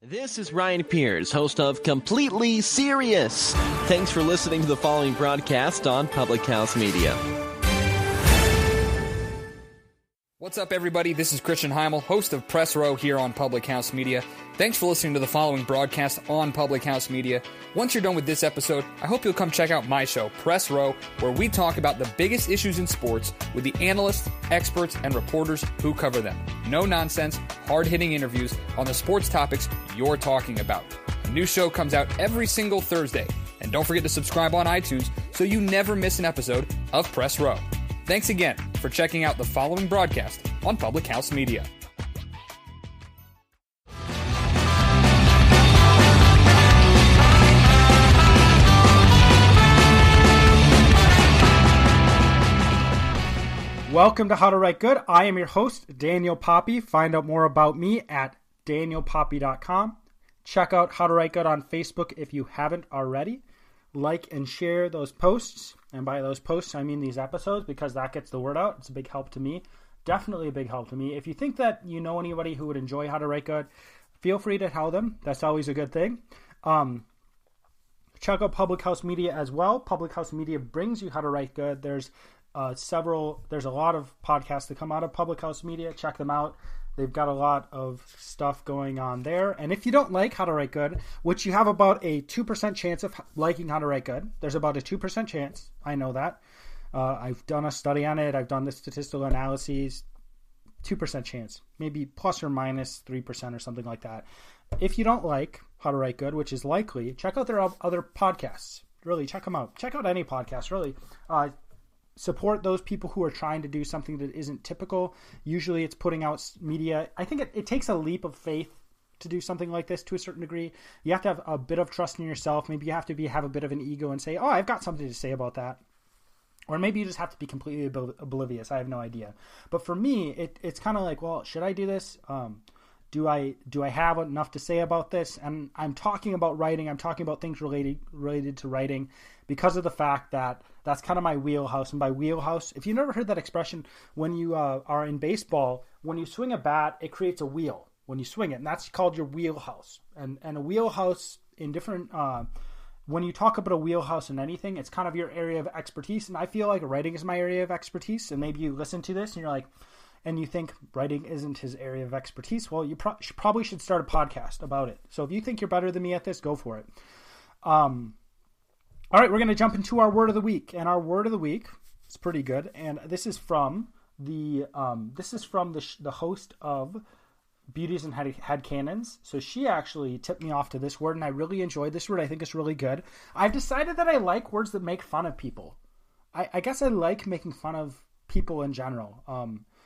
This is Ryan Pierce, host of Completely Serious. Thanks for listening to the following broadcast on Public House Media. What's up, everybody? This is Christian Heimel, host of Press Row here on Public House Media. Thanks for listening to the following broadcast on Public House Media. Once you're done with this episode, I hope you'll come check out my show, Press Row, where we talk about the biggest issues in sports with the analysts, experts, and reporters who cover them. No nonsense, hard-hitting interviews on the sports topics you're talking about. A new show comes out every single Thursday. And don't forget to subscribe on iTunes so you never miss an episode of Press Row. Thanks again for checking out the following broadcast on Public House Media. Welcome to How to Write Good. I am your host, Daniel Poppie. Find out more about me at danielpoppie.com. Check out How to Write Good on Facebook if you haven't already. Like and share those posts. And by those posts, I mean these episodes, because that gets the word out. It's a big help to me. Definitely a big help to me. If you think that you know anybody who would enjoy How to Write Good, feel free to tell them. That's always a good thing. Check out Public House Media as well. Public House Media brings you How to Write Good. There's a lot of podcasts that come out of Public House Media. Check them out. They've got a lot of stuff going on there. And if you don't like How to Write Good, which you have about a 2% chance of liking How to Write Good, there's about a 2% chance. I know that. I've done a study on it. I've done the statistical analyses. 2% chance, maybe plus or minus 3% or something like that. If you don't like How to Write Good, which is likely, check out their other podcasts. Really, check them out. Check out any podcast, really. Support those people who are trying to do something that isn't typical. Usually it's putting out media. I think it takes a leap of faith to do something like this to a certain degree. You have to have a bit of trust in yourself. Maybe you have to have a bit of an ego and say, oh, I've got something to say about that. Or maybe you just have to be completely oblivious. I have no idea. But for me, it's kind of like, well, should I do this? Do I have enough to say about this? And I'm talking about writing. I'm talking about things related to writing because of the fact that that's kind of my wheelhouse. And by wheelhouse, if you've never heard that expression, when you are in baseball, when you swing a bat, it creates a wheel when you swing it. And that's called your wheelhouse. And a wheelhouse in different... when you talk about a wheelhouse in anything, it's kind of your area of expertise. And I feel like writing is my area of expertise. And maybe you listen to this and you're like... and you think writing isn't his area of expertise, well, you probably should start a podcast about it. So if you think you're better than me at this, go for it. All right, we're going to jump into our word of the week. And our word of the week is pretty good. And this is from the host of Beauties and Headcanons. So she actually tipped me off to this word, and I really enjoyed this word. I think it's really good. I've decided that I like words that make fun of people. I guess I like making fun of people in general.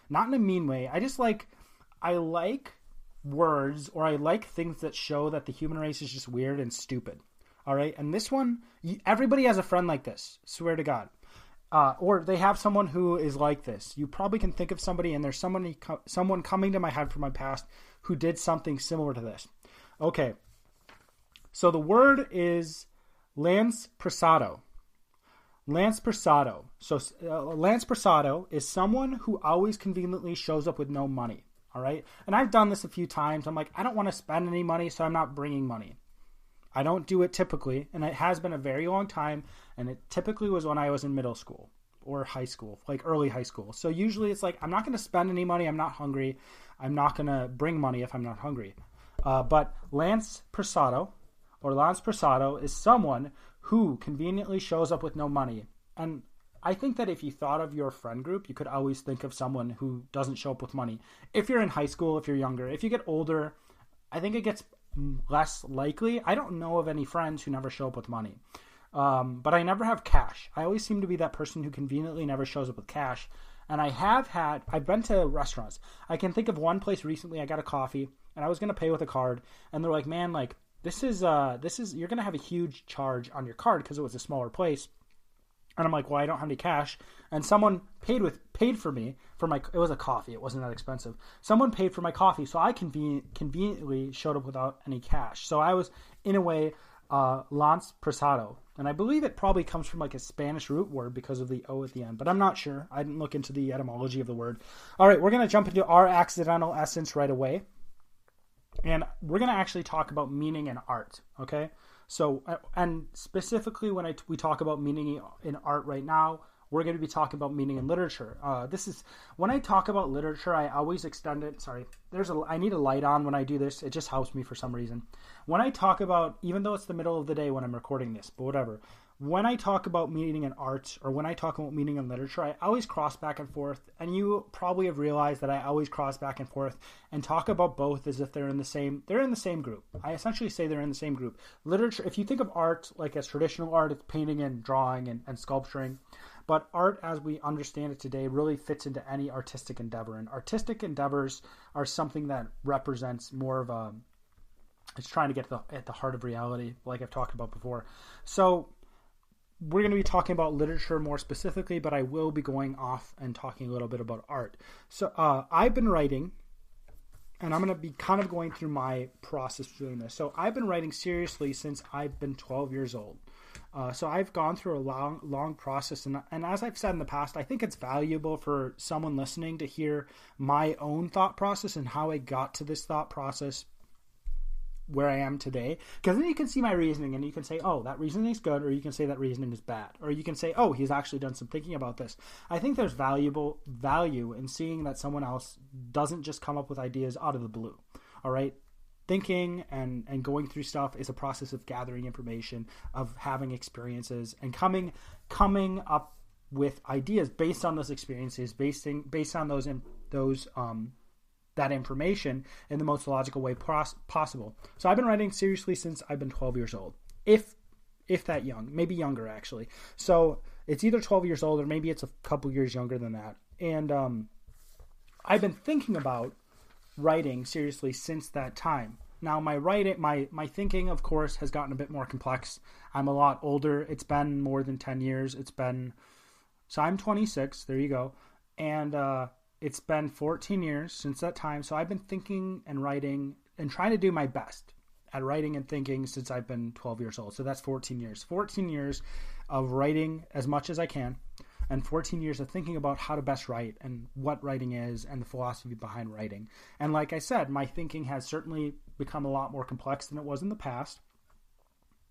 Not in a mean way. I like words, or I like things that show that the human race is just weird and stupid. All right. And this one, everybody has a friend like this. Swear to God. Or they have someone who is like this. You probably can think of somebody, and there's someone coming to my head from my past who did something similar to this. Okay. So the word is Lance Prasado. Lance Prasado. So Lance Prasado is someone who always conveniently shows up with no money. All right. And I've done this a few times. I'm like, I don't want to spend any money, so I'm not bringing money. I don't do it typically. And it has been a very long time. And it typically was when I was in middle school or high school, like early high school. So usually it's like, I'm not going to spend any money. I'm not hungry. I'm not going to bring money if I'm not hungry. But Lance Prasado is someone who conveniently shows up with no money. And I think that if you thought of your friend group, you could always think of someone who doesn't show up with money. If you're in high school, if you're younger, if you get older, I think it gets less likely. I don't know of any friends who never show up with money. But I never have cash. I always seem to be that person who conveniently never shows up with cash. And I've been to restaurants. I can think of one place recently. I got a coffee and I was going to pay with a card. And they're like, man, like, this is, you're going to have a huge charge on your card because it was a smaller place. And I'm like, well, I don't have any cash. And someone paid for me for it was a coffee. It wasn't that expensive. Someone paid for my coffee. So I conveniently showed up without any cash. So I was, in a way, Lance Prasado. And I believe it probably comes from like a Spanish root word because of the O at the end. But I'm not sure. I didn't look into the etymology of the word. All right, we're going to jump into our accidental essence right away. And we're going to actually talk about meaning in art, okay? So, and specifically when we talk about meaning in art right now, we're going to be talking about meaning in literature. When I talk about literature, I always extend it. Sorry, I need a light on when I do this. It just helps me for some reason. When I talk about, even though it's the middle of the day when I'm recording this, but whatever. When I talk about meaning in art, or when I talk about meaning in literature, I always cross back and forth. And you probably have realized that I always cross back and forth and talk about both as if they're in the same group. I essentially say they're in the same group. Literature, if you think of art like as traditional art, it's painting and drawing and sculpturing. But art, as we understand it today, really fits into any artistic endeavor. And artistic endeavors are something that represents more of it's trying to get at the heart of reality, like I've talked about before. So we're going to be talking about literature more specifically, but I will be going off and talking a little bit about art. So I've been writing, and I'm going to be kind of going through my process of doing this. So I've been writing seriously since I've been 12 years old. So I've gone through a long process. And as I've said in the past, I think it's valuable for someone listening to hear my own thought process and how I got to this thought process where I am today, because then you can see my reasoning and you can say, oh, that reasoning is good, or you can say that reasoning is bad, or you can say, oh, he's actually done some thinking about this. I think there's value in seeing that someone else doesn't just come up with ideas out of the blue. All right. Thinking and going through stuff is a process of gathering information, of having experiences, and coming up with ideas based on those experiences, based on those that information in the most logical way possible. So I've been writing seriously since I've been 12 years old, if that young, maybe younger actually. So it's either 12 years old or maybe it's a couple years younger than that. And I've been thinking about writing seriously since that time. Now my thinking, of course, has gotten a bit more complex. I'm a lot older. It's been more than 10 years. So I'm 26. There you go. And it's been 14 years since that time. So I've been thinking and writing and trying to do my best at writing and thinking since I've been 12 years old. So that's 14 years. 14 years of writing as much as I can, and 14 years of thinking about how to best write and what writing is and the philosophy behind writing. And like I said, my thinking has certainly become a lot more complex than it was in the past.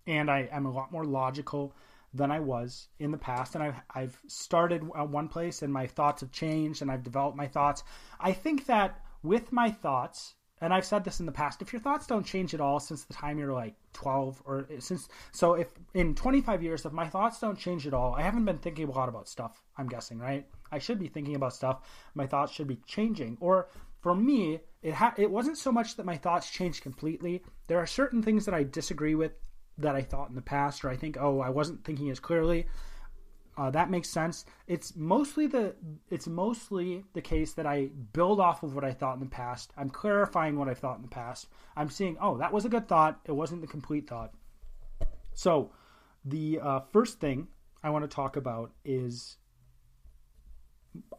And I am a lot more logical than I was in the past. And I've started at one place and my thoughts have changed and I've developed my thoughts. I think that with my thoughts, and I've said this in the past, if your thoughts don't change at all since the time you're like 12 so if in 25 years, if my thoughts don't change at all, I haven't been thinking a lot about stuff, I'm guessing, right? I should be thinking about stuff. My thoughts should be changing. Or for me, it wasn't so much that my thoughts changed completely. There are certain things that I disagree with that I thought in the past, or I think, I wasn't thinking as clearly. That makes sense. It's mostly the case that I build off of what I thought in the past. I'm clarifying what I thought in the past. I'm seeing, that was a good thought. It wasn't the complete thought. So the first thing I want to talk about is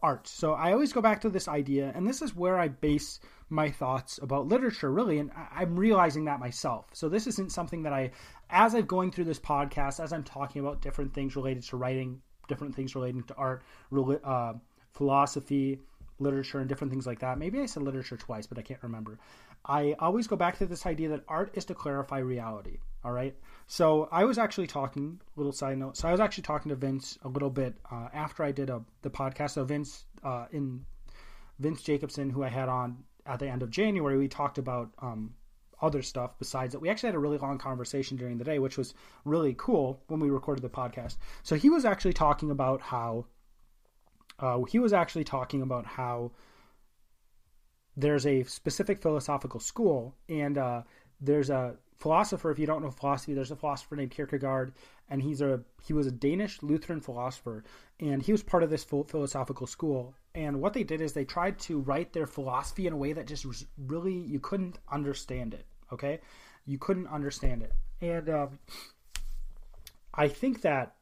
art. So I always go back to this idea, and this is where I base my thoughts about literature, really, and I'm realizing that myself. So this isn't something that as I'm going through this podcast, as I'm talking about different things related to writing, different things relating to art, philosophy, literature, and different things like that. Maybe I said literature twice, but I can't remember. I always go back to this idea that art is to clarify reality. All right. So I was actually talking, little side note. So I was actually talking to Vince a little bit after I did the podcast. So Vince Jacobson, who I had on at the end of January, we talked about other stuff besides that. We actually had a really long conversation during the day, which was really cool when we recorded the podcast. So he was actually talking about how there's a specific philosophical school, and there's a philosopher. If you don't know philosophy, there's a philosopher named Kierkegaard, and he was a Danish Lutheran philosopher, and he was part of this philosophical school. And what they did is they tried to write their philosophy in a way that just was really, you couldn't understand it. Okay, you couldn't understand it, and I think that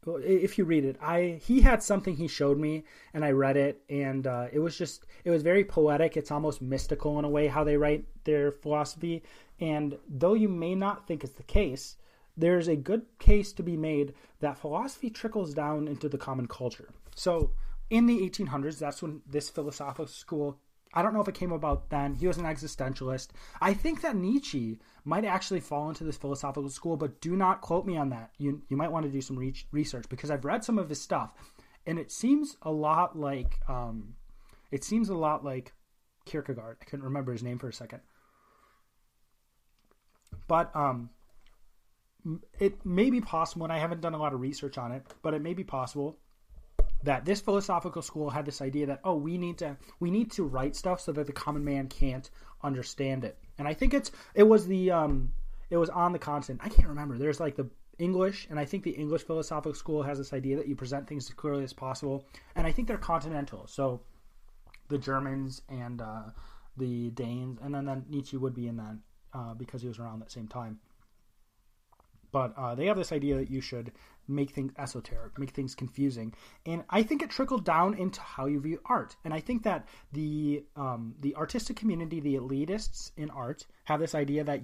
if you read it, he had something he showed me, and I read it, and it was very poetic. It's almost mystical in a way how they write their philosophy. And though you may not think it's the case, there's a good case to be made that philosophy trickles down into the common culture. So in the 1800s, that's when this philosophical school I don't know if it came about then. He was an existentialist. I think that Nietzsche might actually fall into this philosophical school, but do not quote me on that. You might want to do some research, because I've read some of his stuff, and it seems a lot like Kierkegaard. I couldn't remember his name for a second. But it may be possible, and I haven't done a lot of research on it, but it may be possible that this philosophical school had this idea that, we need to write stuff so that the common man can't understand it. And I think it was on the continent. I can't remember. There's like the English, and I think the English philosophical school has this idea that you present things as clearly as possible. And I think they're continental. So the Germans and the Danes, and then Nietzsche would be in that because he was around that same time. But they have this idea that you should make things esoteric, make things confusing. And I think it trickled down into how you view art. And I think that the artistic community, the elitists in art, have this idea that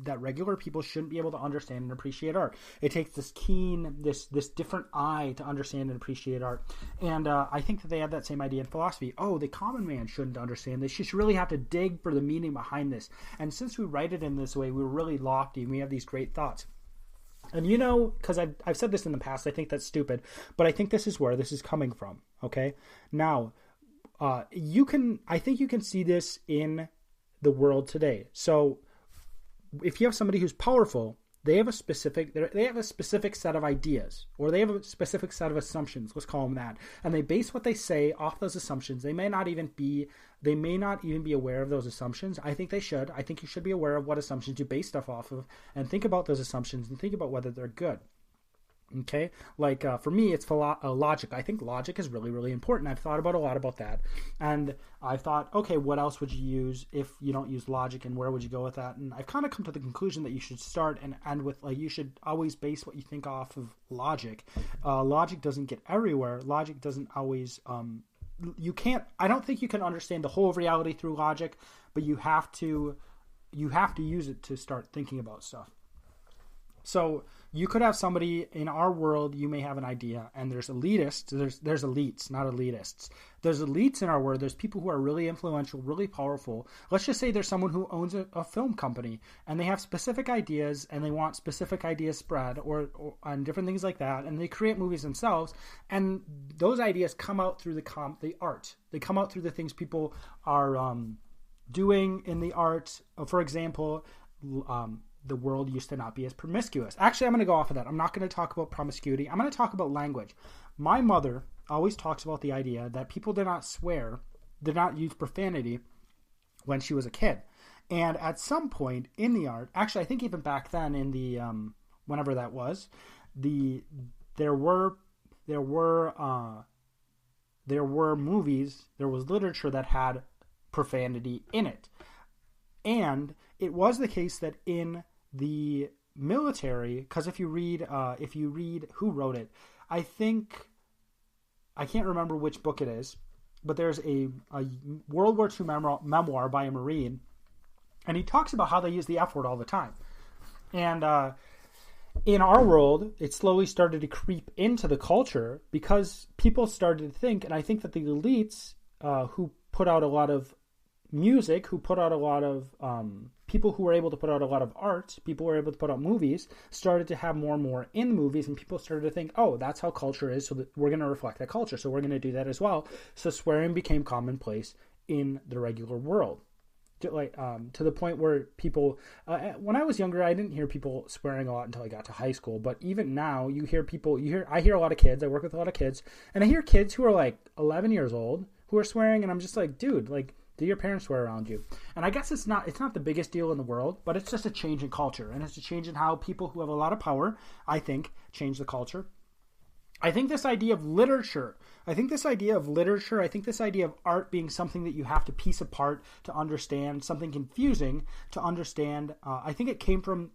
that regular people shouldn't be able to understand and appreciate art. It takes this keen, this different eye to understand and appreciate art. And I think that they have that same idea in philosophy. The common man shouldn't understand this. You should really have to dig for the meaning behind this. And since we write it in this way, we're really lofty and we have these great thoughts. And because I've said this in the past, I think that's stupid, but I think this is where this is coming from. Okay, now I think you can see this in the world today. So if you have somebody who's powerful, they have a specific set of ideas, or they have a specific set of assumptions. Let's call them that, and they base what they say off those assumptions. They may not even be aware of those assumptions. I think they should. I think you should be aware of what assumptions you base stuff off of, and think about those assumptions and think about whether they're good. Okay, like for me, it's logic. I think logic is really, really important. I've thought a lot about that, and I thought, okay, what else would you use if you don't use logic, and where would you go with that? And I've kind of come to the conclusion that you should start and end with, you should always base what you think off of logic. Logic doesn't get everywhere. Logic doesn't always. I don't think you can understand the whole of reality through logic, but you have to use it to start thinking about stuff. So you could have somebody in our world, you may have an idea, and there's elitists, there's elites, not elitists. There's elites in our world. There's people who are really influential, really powerful. Let's just say there's someone who owns a film company, and they have specific ideas, and they want specific ideas spread, or on different things like that, and they create movies themselves, and those ideas come out through the art. They come out through the things people are doing in the art. For example, the world used to not be as promiscuous. Actually, I'm going to go off of that. I'm not going to talk about promiscuity. I'm going to talk about language. My mother always talks about the idea that people did not swear, did not use profanity when she was a kid. And at some point in the art, actually, I think even back then in the, whenever that was, there were movies, there was literature that had profanity in it. And it was the case that in the military, because if you read who wrote it, I can't remember which book it is, but there's a World War II memoir by a Marine, and he talks about how they use the F word all the time. And in our world, it slowly started to creep into the culture because people started to think, and I think that the elites who put out a lot of music, who put out a lot of people who were able to put out a lot of art, people who were able to put out movies, started to have more and more in the movies, and people started to think, that's how culture is, so that we're going to reflect that culture, so we're going to do that as well. So swearing became commonplace in the regular world, to the point where people, when I was younger, I didn't hear people swearing a lot until I got to high school, but even now, I hear a lot of kids, I work with a lot of kids, and I hear kids who are like 11 years old who are swearing, and I'm just like, dude, do your parents swear around you? And I guess it's not the biggest deal in the world, but it's just a change in culture. And it's a change in how people who have a lot of power, I think, change the culture. I think this idea of literature, I think this idea of art being something that you have to piece apart to understand, something confusing to understand, I think it came from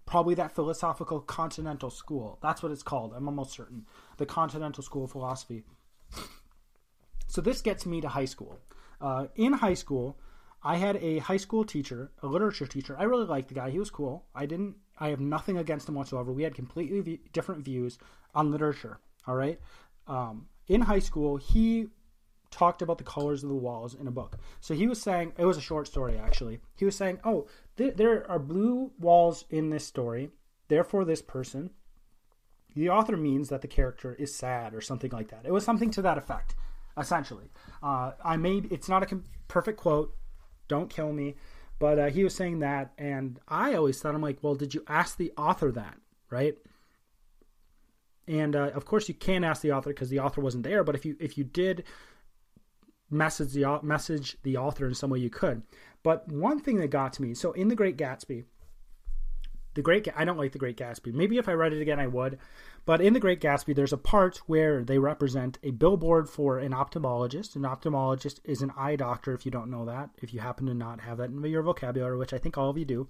probably that philosophical continental school. That's what it's called. I'm almost certain. The Continental School of Philosophy. So this gets me to high school. In high school, I had a high school teacher, a literature teacher. I really liked the guy. He was cool. I have nothing against him whatsoever. We had completely different views on literature. All right. In high school, he talked about the colors of the walls in a book. So he was saying, it was a short story actually. He was saying, oh, there are blue walls in this story. Therefore, this person, the author means that the character is sad or something like that. It was something to that effect, essentially. It's not a perfect quote. Don't kill me. But he was saying that, and I always thought, I'm like, well, did you ask the author that, right? And of course, you can't ask the author because the author wasn't there. But if you did message the author in some way, you could. But one thing that got to me, so in The Great Gatsby, I don't like The Great Gatsby. Maybe if I read it again, I would. But in The Great Gatsby, there's a part where they represent a billboard for an ophthalmologist. An ophthalmologist is an eye doctor, if you don't know that, if you happen to not have that in your vocabulary, which I think all of you do.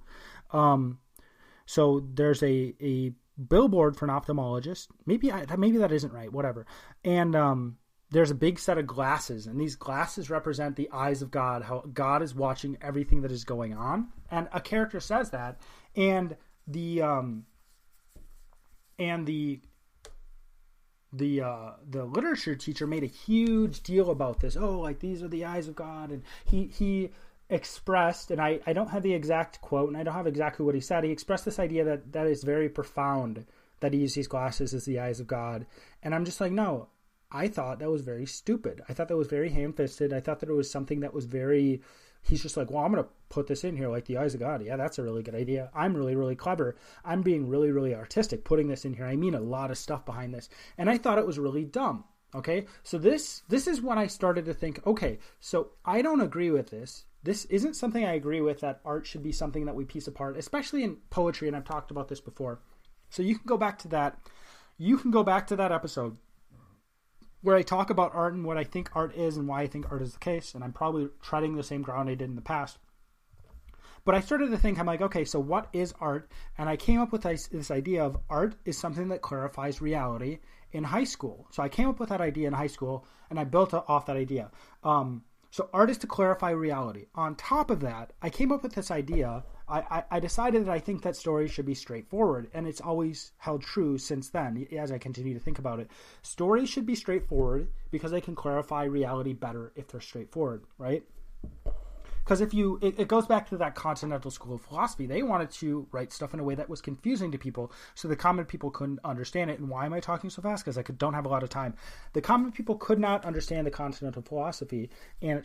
So there's a billboard for an ophthalmologist. Maybe that isn't right, whatever. And there's a big set of glasses, and these glasses represent the eyes of God, how God is watching everything that is going on. And a character says that, and the literature teacher made a huge deal about this. Oh, like these are the eyes of God, and he expressed, and I don't have the exact quote, and I don't have exactly what he said. He expressed this idea that is very profound, that he used these glasses as the eyes of God, and I'm just like, no. I thought that was very stupid. I thought that was very ham-fisted. I thought that it was something that was very... He's just like, well, I'm going to put this in here like the eyes of God. Yeah, that's a really good idea. I'm really, really clever. I'm being really, really artistic putting this in here. I mean a lot of stuff behind this. And I thought it was really dumb. Okay, so this is when I started to think, okay, so I don't agree with this. This isn't something I agree with, that art should be something that we piece apart, especially in poetry, and I've talked about this before. So you can go back to that. You can go back to that episode where I talk about art and what I think art is and why I think art is the case, and I'm probably treading the same ground I did in the past. But I started to think, I'm like, okay, so what is art? And I came up with this idea of art is something that clarifies reality in high school. So I came up with that idea in high school, and I built off that idea. So art is to clarify reality. On top of that, I came up with this idea. I decided that I think that stories should be straightforward, and it's always held true since then as I continue to think about it. Stories should be straightforward because they can clarify reality better if they're straightforward, right? Because it goes back to that Continental School of Philosophy. They wanted to write stuff in a way that was confusing to people so the common people couldn't understand it. And why am I talking so fast? Because I don't have a lot of time. The common people could not understand the Continental Philosophy, and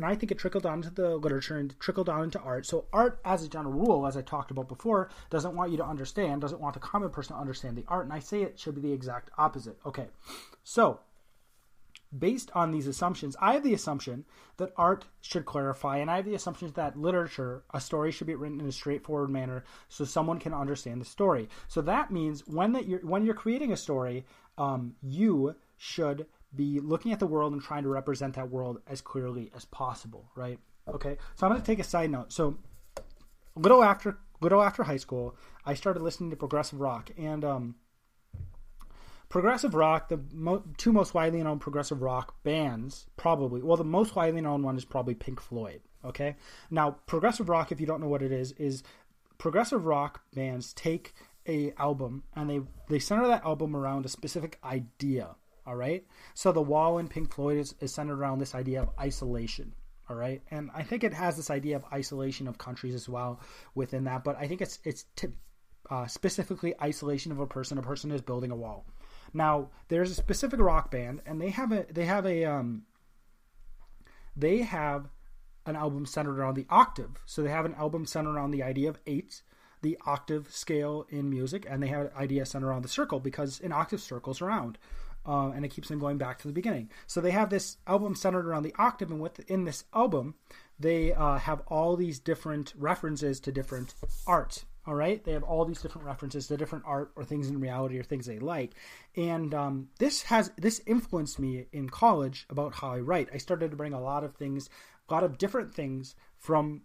I think it trickled down into the literature and trickled down into art. So art, as a general rule, as I talked about before, doesn't want you to understand, doesn't want the common person to understand the art. And I say it should be the exact opposite. Okay, so based on these assumptions, I have the assumption that art should clarify, and I have the assumption that literature, a story should be written in a straightforward manner so someone can understand the story. So that means when you're creating a story, you should be looking at the world and trying to represent that world as clearly as possible, right? Okay, so I'm going to take a side note. So a little after high school, I started listening to progressive rock, and progressive rock, the two most widely known progressive rock bands, probably, well, the most widely known one is probably Pink Floyd, okay? Now, progressive rock, if you don't know what it is progressive rock bands take a album and they center that album around a specific idea, all right? So The Wall in Pink Floyd is centered around this idea of isolation, all right? And I think it has this idea of isolation of countries as well within that, but I think it's specifically isolation of a person. A person is building a wall. Now, there's a specific rock band, and they have an album centered around the octave. So they have an album centered around the idea of 8, the octave scale in music, and they have an idea centered around the circle because an octave circles around, and it keeps them going back to the beginning. So they have this album centered around the octave, and within this album, they have all these different references to different art. All right, they have all these different references to different art or things in reality or things they like, and this influenced me in college about how I write. I started to bring a lot of different things from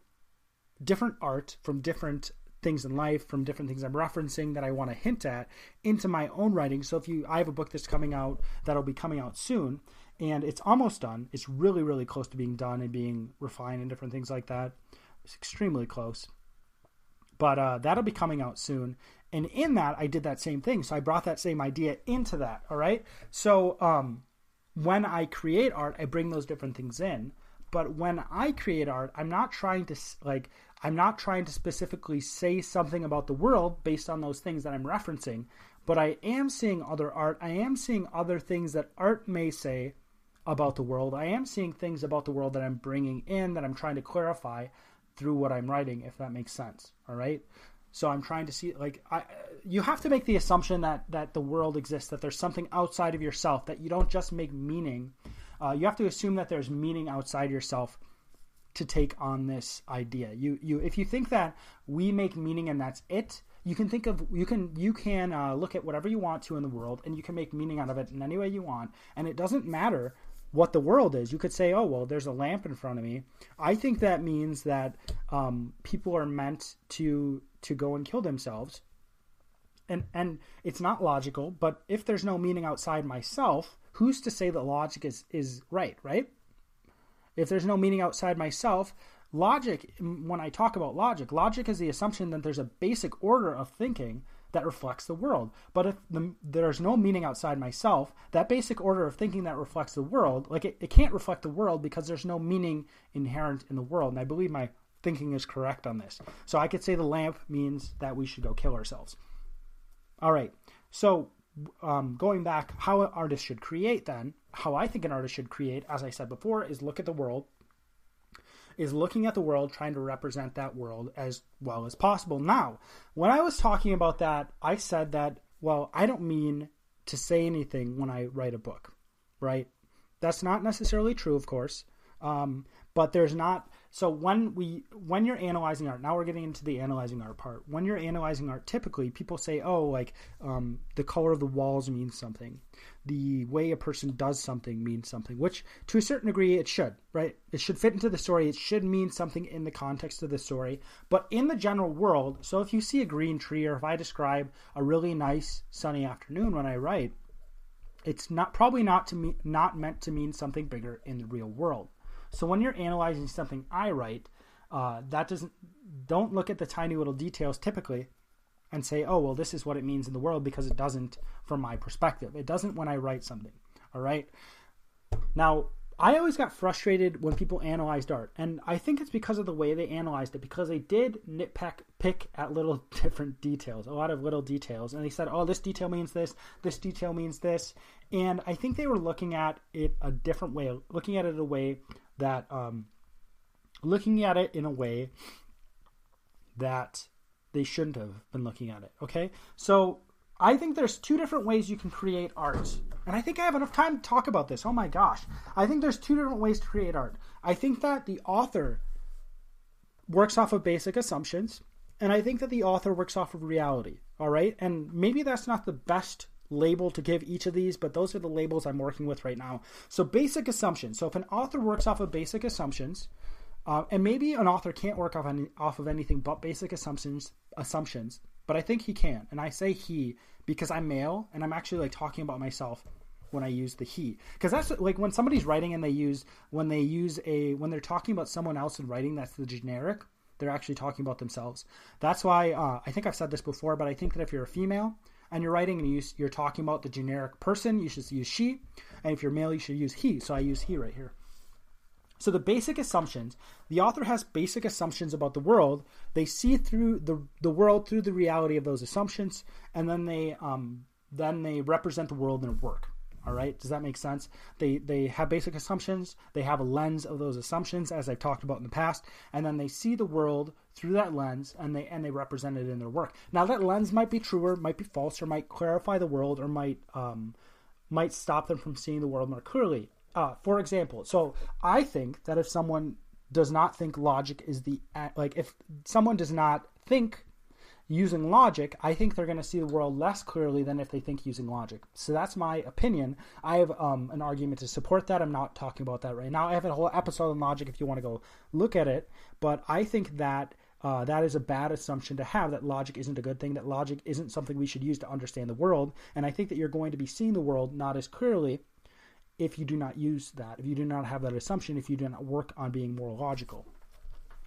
different art, from different things in life, from different things I'm referencing that I want to hint at into my own writing. So I have a book that's coming out that'll be coming out soon, and it's almost done. It's really, really close to being done and being refined and different things like that. It's extremely close. But that'll be coming out soon. And in that, I did that same thing. So I brought that same idea into that. All right. So when I create art, I bring those different things in. But when I create art, I'm not trying to specifically say something about the world based on those things that I'm referencing. But I am seeing other art. I am seeing other things that art may say about the world. I am seeing things about the world that I'm bringing in, that I'm trying to clarify through what I'm writing, if that makes sense. All right. So I'm trying to see, you have to make the assumption that the world exists, that there's something outside of yourself, that you don't just make meaning. You have to assume that there's meaning outside yourself to take on this idea. If you think that we make meaning and that's it, you can look at whatever you want to in the world, and you can make meaning out of it in any way you want, and it doesn't matter what the world is. You could say, oh, well, there's a lamp in front of me. I think that means that people are meant to go and kill themselves. And it's not logical, but if there's no meaning outside myself, who's to say that logic is right? If there's no meaning outside myself, logic, when I talk about logic is the assumption that there's a basic order of thinking that reflects the world. But if there's no meaning outside myself, that basic order of thinking that reflects the world, it can't reflect the world because there's no meaning inherent in the world. And I believe my thinking is correct on this. So I could say the lamp means that we should go kill ourselves. All right. So going back, how an artist should create then, how I think an artist should create, as I said before, is looking at the world, trying to represent that world as well as possible. Now, when I was talking about that, I said that, well, I don't mean to say anything when I write a book, right? That's not necessarily true, of course. But there's not, so when you're analyzing art, now we're getting into the analyzing art part. When you're analyzing art, typically people say, the color of the walls means something. The way a person does something means something, which to a certain degree it should, right? It should fit into the story. It should mean something in the context of the story. But in the general world, so if you see a green tree, or if I describe a really nice sunny afternoon when I write, it's probably not meant to mean something bigger in the real world. So when you're analyzing something I write, don't look at the tiny little details typically and say, oh, well, this is what it means in the world, because it doesn't from my perspective. It doesn't when I write something. All right. Now, I always got frustrated when people analyzed art, and I think it's because of the way they analyzed it, because they did pick at little different details, a lot of little details, and they said, oh, this detail means this detail means this, and I think they were looking at it a different way, looking at it in a way that they shouldn't have been looking at it. Okay, so I think there's two different ways you can create art. And I think I have enough time to talk about this. Oh my gosh. I think there's two different ways to create art. I think that the author works off of basic assumptions, and I think that the author works off of reality. All right? And maybe that's not the best label to give each of these, but those are the labels I'm working with right now. So basic assumptions. So if an author works off of basic assumptions, and maybe an author can't work off of anything but basic assumptions, but I think he can. And I say he because I'm male, and I'm actually talking about myself when I use the he. Because that's when somebody's writing and when they're talking about someone else in writing, that's the generic. They're actually talking about themselves. That's why I think I've said this before, but I think that if you're a female and you're writing and you're talking about the generic person, you should use she. And if you're male, you should use he. So I use he right here. So the basic assumptions, the author has basic assumptions about the world. They see through the world through the reality of those assumptions, and then they represent the world in a work. All right, does that make sense? They have basic assumptions. They have a lens of those assumptions, as I've talked about in the past, and then they see the world through that lens, and they represent it in their work. Now that lens might be truer, might be false, or might clarify the world, or might stop them from seeing the world more clearly. For example, so I think that if someone does not think logic is if someone does not think using logic, I think they're going to see the world less clearly than if they think using logic. So that's my opinion. I have an argument to support that. I'm not talking about that right now. I have a whole episode on logic if you want to go look at it. But I think that that is a bad assumption to have, that logic isn't a good thing, that logic isn't something we should use to understand the world. And I think that you're going to be seeing the world not as clearly if you do not use that, if you do not have that assumption, if you do not work on being more logical.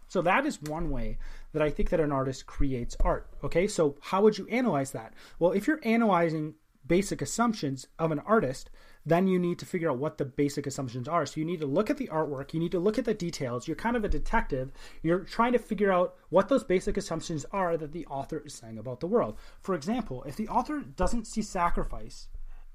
So that is one way that I think that an artist creates art. Okay, so how would you analyze that? Well, if you're analyzing basic assumptions of an artist, then you need to figure out what the basic assumptions are. So you need to look at the artwork. You need to look at the details. You're kind of a detective. You're trying to figure out what those basic assumptions are that the author is saying about the world. For example, if the author doesn't see sacrifice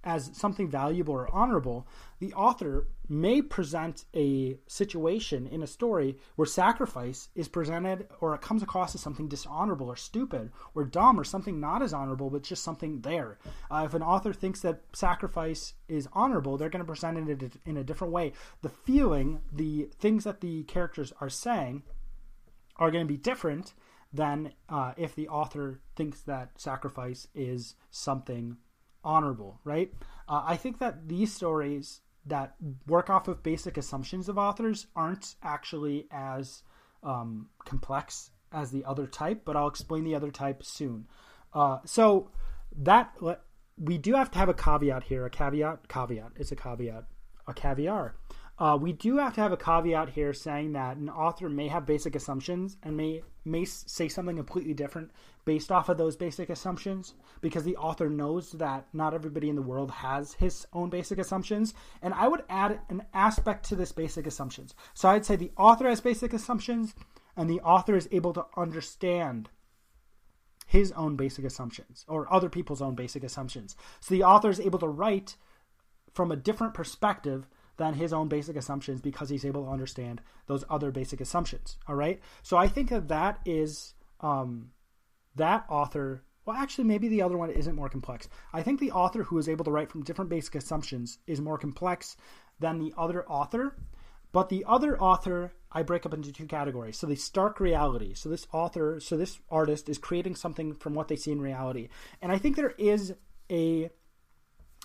as something valuable or honorable, the author may present a situation in a story where sacrifice is presented, or it comes across as something dishonorable or stupid or dumb, or something not as honorable, but just something there. If an author thinks that sacrifice is honorable, they're going to present it in a different way. The feeling, the things that the characters are saying are going to be different than if the author thinks that sacrifice is something honorable, right? I think that these stories that work off of basic assumptions of authors aren't actually as complex as the other type, but I'll explain the other type soon. So that we do have to have a caveat here, a caveat. We do have to have a caveat here saying that an author may have basic assumptions and may say something completely different based off of those basic assumptions, because the author knows that not everybody in the world has his own basic assumptions. And I would add an aspect to this basic assumptions. So I'd say the author has basic assumptions, and the author is able to understand his own basic assumptions or other people's own basic assumptions. So the author is able to write from a different perspective than his own basic assumptions because he's able to understand those other basic assumptions. All right. So I think that is that author. Well, actually, maybe the other one isn't more complex. I think the author who is able to write from different basic assumptions is more complex than the other author. But the other author, I break up into two categories. So the stark reality. So this artist is creating something from what they see in reality. And I think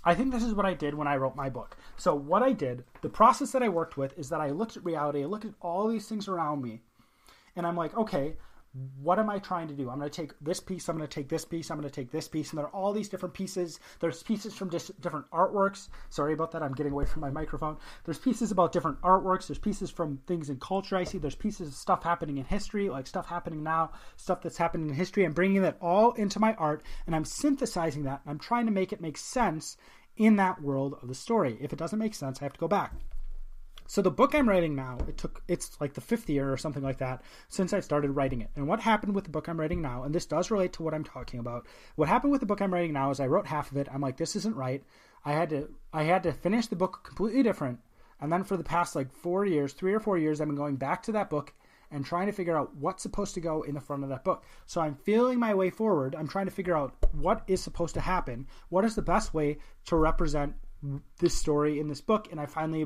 I think this is what I did when I wrote my book. So what I did, the process that I worked with is that I looked at reality, I looked at all these things around me, and I'm like, okay, what am I trying to do? I'm going to take this piece, I'm going to take this piece, I'm going to take this piece, and there are all these different pieces. There's pieces from different artworks. Sorry about that, I'm getting away from my microphone. There's pieces about different artworks. There's pieces from things in culture I see. There's pieces of stuff happening in history, like stuff happening now, stuff that's happening in history. I'm bringing that all into my art, and I'm synthesizing that, and I'm trying to make it make sense in that world of the story. If it doesn't make sense, I have to go back. So the book I'm writing now, it's like the 5th year or something like that since I started writing it. And what happened with the book I'm writing now, and this does relate to what I'm talking about, what happened with the book I'm writing now is I wrote half of it. I'm like, this isn't right. I had to finish the book completely different. And then for the past 3 or 4 years, I've been going back to that book and trying to figure out what's supposed to go in the front of that book. So I'm feeling my way forward. I'm trying to figure out what is supposed to happen. What is the best way to represent this story in this book? And I finally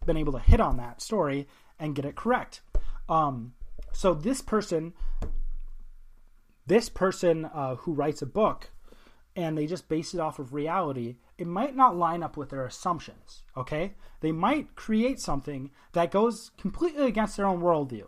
been able to hit on that story and get it correct. So this person who writes a book and they just base it off of reality, it might not line up with their assumptions. Okay, they might create something that goes completely against their own worldview.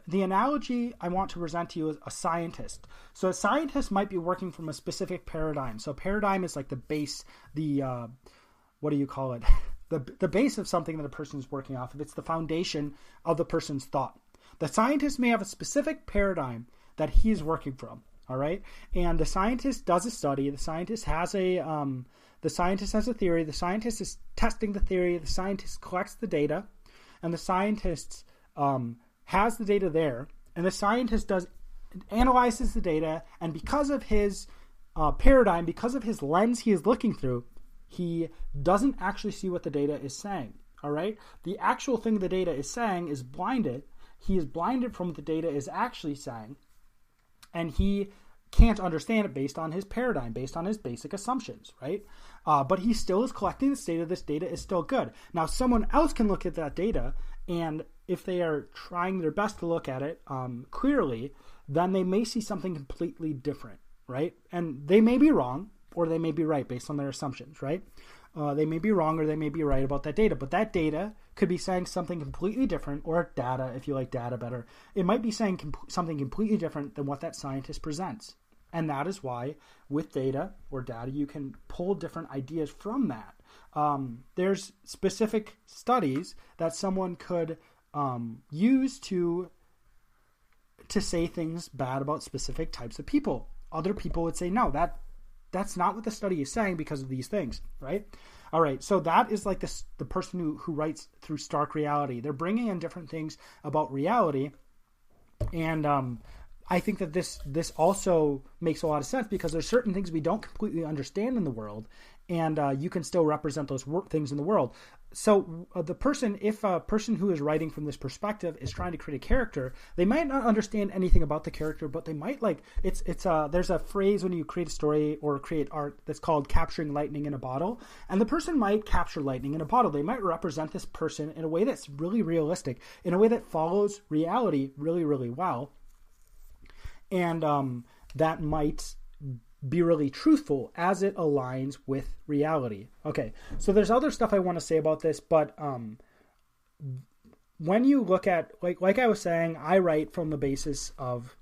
The analogy I want to present to you is a scientist. So a scientist might be working from a specific paradigm. So paradigm is like the base, what do you call it? The base of something that a person is working off of. It's the foundation of the person's thought. The scientist may have a specific paradigm that he is working from. All right. And the scientist does a study. The scientist has a theory. The scientist is testing the theory. The scientist collects the data, and the scientist has the data there, and the scientist analyzes the data, and because of his paradigm, because of his lens he is looking through, he doesn't actually see what the data is saying. All right, the actual thing the data is saying is blinded. He is blinded from what the data is actually saying, and he can't understand it based on his paradigm, based on his basic assumptions, right? But he still is collecting this data. This data is still good. Now, someone else can look at that data, and if they are trying their best to look at it clearly, then they may see something completely different, right? And they may be wrong, or they may be right based on their assumptions, right? They may be wrong or they may be right about that data, but that data could be saying something completely different, or data, if you like data better. It might be saying something completely different than what that scientist presents. And that is why with data or data, you can pull different ideas from that. There's specific studies that someone could use to say things bad about specific types of people. Other people would say, no, that's not what the study is saying because of these things, right? All right, so that is like the person who writes through stark reality. They're bringing in different things about reality, and I think that this also makes a lot of sense because there's certain things we don't completely understand in the world, and you can still represent those things in the world. So if a person who is writing from this perspective is trying to create a character, they might not understand anything about the character, but they might there's a phrase when you create a story or create art that's called capturing lightning in a bottle, and the person might capture lightning in a bottle. They might represent this person in a way that's really realistic, in a way that follows reality really, really well, and that might be really truthful as it aligns with reality. Okay, so there's other stuff I want to say about this, but when you look at, like I was saying, I write from the basis of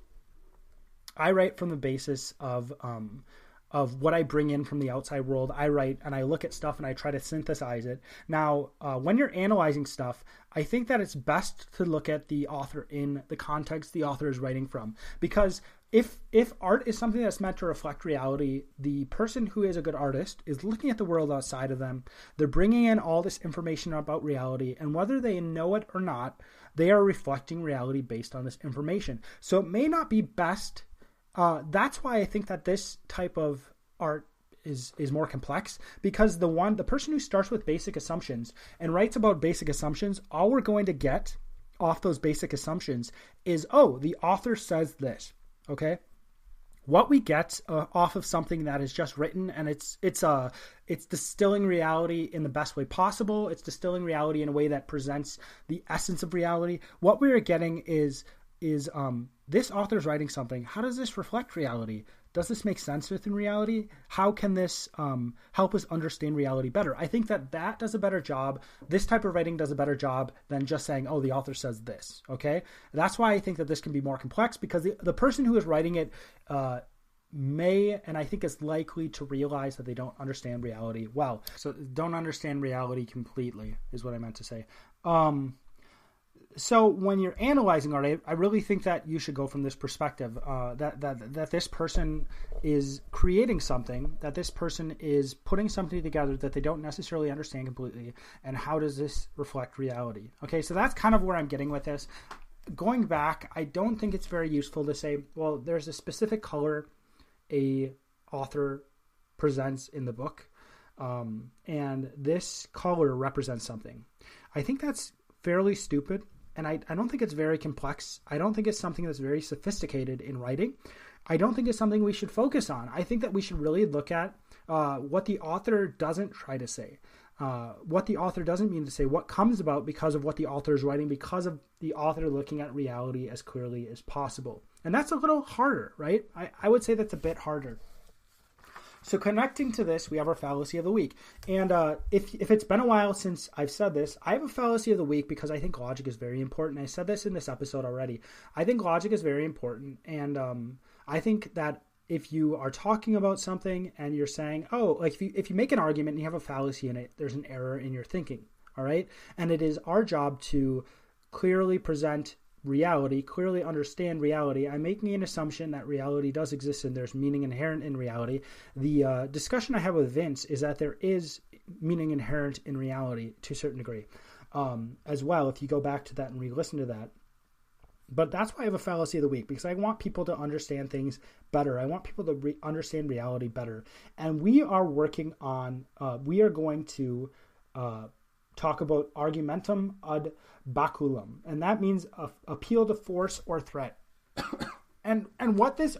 what I bring in from the outside world. I write and I look at stuff and I try to synthesize it. Now, when you're analyzing stuff, I think that it's best to look at the author in the context the author is writing from, because if art is something that's meant to reflect reality, the person who is a good artist is looking at the world outside of them. They're bringing in all this information about reality, and whether they know it or not, they are reflecting reality based on this information. So it may not be best. That's why I think that this type of art is more complex, because the person who starts with basic assumptions and writes about basic assumptions, all we're going to get off those basic assumptions is, oh, the author says this. Okay, what we get off of something that is just written, and it's distilling reality in the best way possible. It's distilling reality in a way that presents the essence of reality. What we're getting is this author's writing something. How does this reflect reality? Does this make sense within reality? How can this help us understand reality better? I think that does a better job. This type of writing does a better job than just saying, oh, the author says this, okay? That's why I think that this can be more complex, because the person who is writing it may, and I think is likely to realize that they don't understand reality well. So don't understand reality completely is what I meant to say. So when you're analyzing art, I really think that you should go from this perspective, that this person is creating something, that this person is putting something together that they don't necessarily understand completely, and how does this reflect reality? Okay, so that's kind of where I'm getting with this. Going back, I don't think it's very useful to say, well, there's a specific color a author presents in the book, and this color represents something. I think that's fairly stupid. And I don't think it's very complex. I don't think it's something that's very sophisticated in writing. I don't think it's something we should focus on. I think that we should really look at what the author doesn't try to say, what the author doesn't mean to say, what comes about because of what the author is writing, because of the author looking at reality as clearly as possible. And that's a little harder, right? I would say that's a bit harder. So connecting to this, we have our fallacy of the week. And if it's been a while since I've said this, I have a fallacy of the week because I think logic is very important. I said this in this episode already. I think logic is very important. And I think that if you are talking about something and you're saying, oh, like if you make an argument and you have a fallacy in it, there's an error in your thinking. All right. And it is our job to clearly present reality, clearly understand reality. I'm making an assumption that reality does exist and there's meaning inherent in reality. The discussion I have with Vince is that there is meaning inherent in reality to a certain degree as well, if you go back to that and re-listen to that. But that's why I have a fallacy of the week, because I want people to understand things better. I want people to understand reality better. And we are working on, we are going to talk about argumentum ad baculum, and that means appeal to force or threat. and what this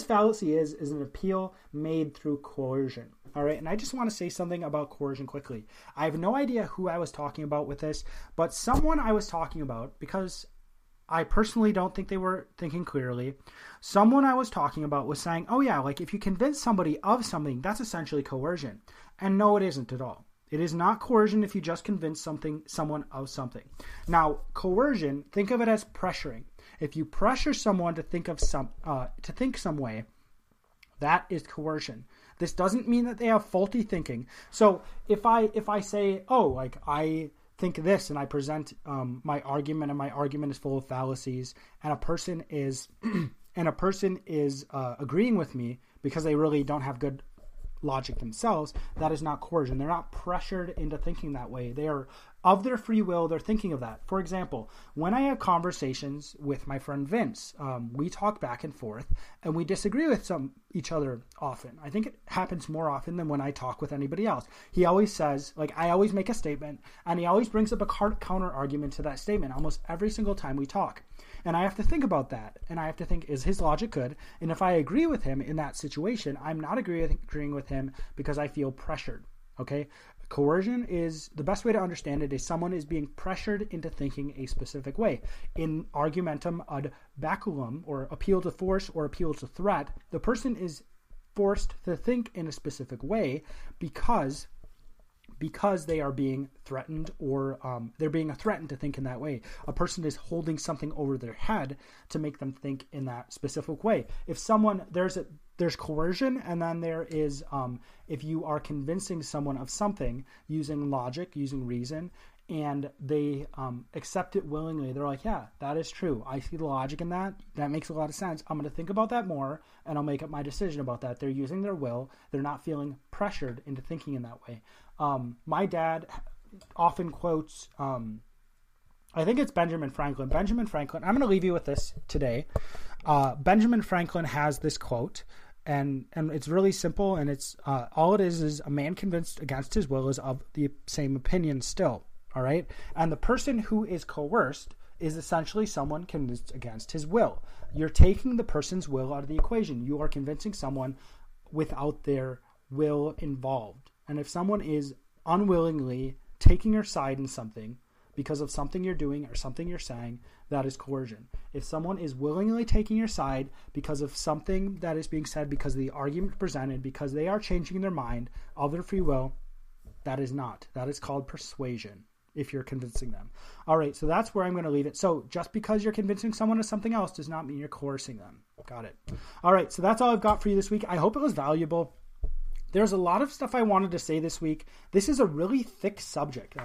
fallacy is an appeal made through coercion. All right, and I just want to say something about coercion quickly. I have no idea who I was talking about with this, but someone I was talking about, because I personally don't think they were thinking clearly. Someone I was talking about was saying, oh yeah, like if you convince somebody of something, that's essentially coercion. And no, it isn't at all. It is not coercion if you just convince someone of something. Now, coercion, think of it as pressuring. If you pressure someone to think some way, that is coercion. This doesn't mean that they have faulty thinking. So if I say, oh, like I think this, and I present my argument, and my argument is full of fallacies, and a person is and a person is agreeing with me because they really don't have good logic themselves, that is not coercion. They're not pressured into thinking that way. They are of their free will. They're thinking of that. For example, when I have conversations with my friend Vince, we talk back and forth and we disagree with each other often. I think it happens more often than when I talk with anybody else. He always says, like, I always make a statement and he always brings up a counter argument to that statement almost every single time we talk. And I have to think about that. And I have to think, is his logic good? And if I agree with him in that situation, I'm not agreeing with him because I feel pressured. Okay? Coercion is, the best way to understand it is someone is being pressured into thinking a specific way. In argumentum ad baculum, or appeal to force or appeal to threat, the person is forced to think in a specific way because they are being threatened, or they're being threatened to think in that way. A person is holding something over their head to make them think in that specific way. If someone, there's coercion, and then there is, if you are convincing someone of something using logic, using reason, and they accept it willingly, they're like, yeah, that is true. I see the logic in that. That makes a lot of sense. I'm going to think about that more, and I'll make up my decision about that. They're using their will. They're not feeling pressured into thinking in that way. My dad often quotes, I think it's Benjamin Franklin. Benjamin Franklin, I'm going to leave you with this today. Benjamin Franklin has this quote, and it's really simple, and it's all it is a man convinced against his will is of the same opinion still. All right. And the person who is coerced is essentially someone convinced against his will. You're taking the person's will out of the equation. You are convincing someone without their will involved. And if someone is unwillingly taking your side in something because of something you're doing or something you're saying, that is coercion. If someone is willingly taking your side because of something that is being said, because of the argument presented, because they are changing their mind of their free will, that is not. That is called persuasion, if you're convincing them. All right, so that's where I'm going to leave it. So just because you're convincing someone of something else does not mean you're coercing them. Got it. All right, so that's all I've got for you this week. I hope it was valuable. There's a lot of stuff I wanted to say this week. This is a really thick subject.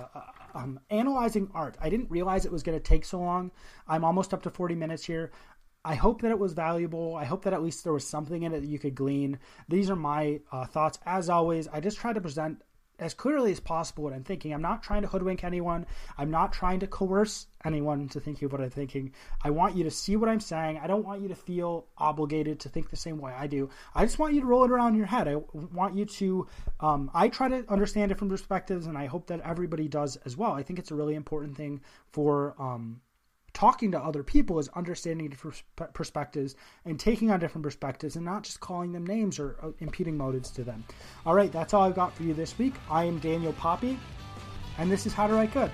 Analyzing art. I didn't realize it was going to take so long. I'm almost up to 40 minutes here. I hope that it was valuable. I hope that at least there was something in it that you could glean. These are my thoughts. As always, I just try to present as clearly as possible what I'm thinking. I'm not trying to hoodwink anyone. I'm not trying to coerce anyone into thinking of what I'm thinking. I want you to see what I'm saying. I don't want you to feel obligated to think the same way I do. I just want you to roll it around in your head. I want you to, I try to understand different perspectives, and I hope that everybody does as well. I think it's a really important thing for talking to other people, is understanding different perspectives and taking on different perspectives and not just calling them names or imputing motives to them. All right, that's all I've got for you this week. I am Daniel Poppie, and this is How to Write Good.